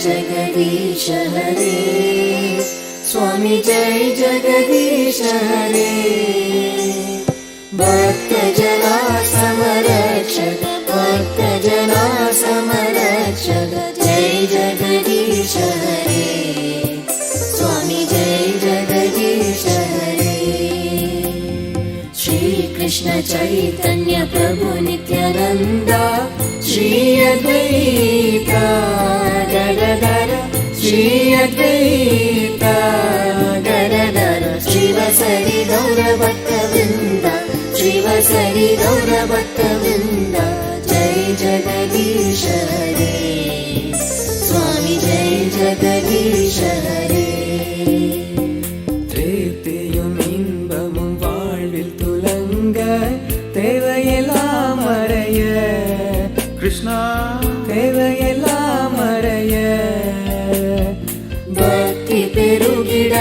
जगदीश हरे स्वामी जय जगदीश हरे भक्तजना समरक्षक भक्तजना समरक्षक जय जगदीश हरे स्वामी जय जगदीश हरे श्री कृष्ण चैतन्य प्रभु नित्यानंद श्री अद्वैता गदाधर श्री अद्वैता गदाधर श्रीवसरि गौरभक्तवृन्द श्रीवसरि गौरभक्तवृन्द जय जगदीश हरे स्वामी जय जगदीश हरे प्रीतियुम इன்பமும் வாழ்வில் துலங்க தேவையெல்லாம் மறைய கிருஷ்ணா தேவையெல்லாம் மறைய பக்தி பெருகிட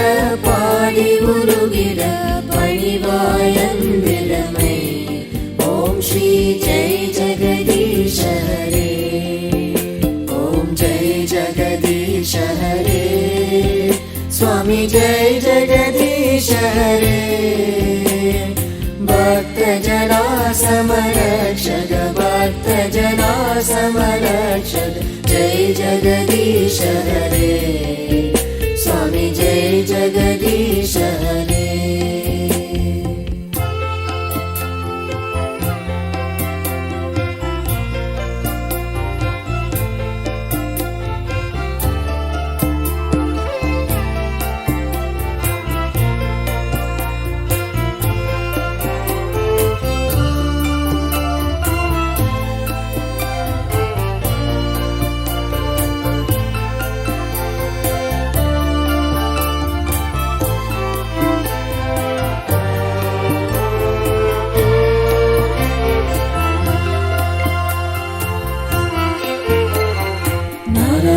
பாடி உருகிட பணிவாயந்திரமை ஓம் ஸ்ரீ ஜெய் ஜெகதீஷ ஹரே ஓம் ஜெய் ஜெகதீஷ ஹரே स्वामी जय जगदीश हरे भक्तजना समरक्षक भक्तजना समरक्षक जय जगदीश हरे स्वामी जय जगदीश हरे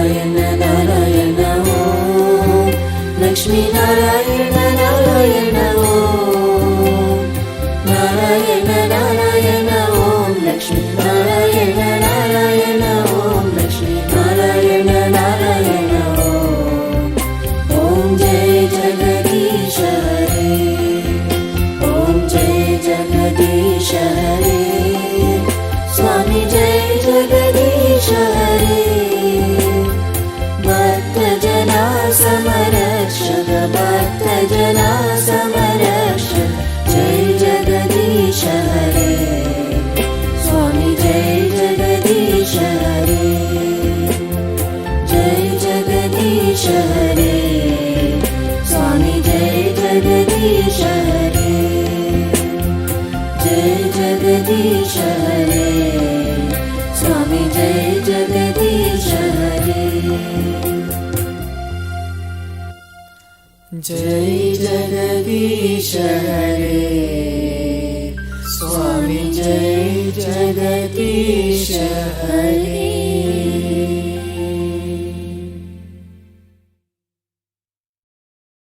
नारायण ओम लक्ष्मी नारायण नारायण ओम नारायण नारायण ओम लक्ष्मी नारायण नारायण ओम लक्ष्मी नारायण नारायण ओम जय जगदीश हरे ओम जय जगदीश हरे स्वामी जय जगदीश हरे भक्तजना समरक्षक भक्तजना समरक्षक जय जगदीश हरे स्वामी जय जगदीश हरे जय जगदीश हरे स्वामी जय जगदीश हरे जय जगदीश हरे स्वामी जय जगदीश हरे जय जगदीश हरे स्वामी जय जगदीश हरे।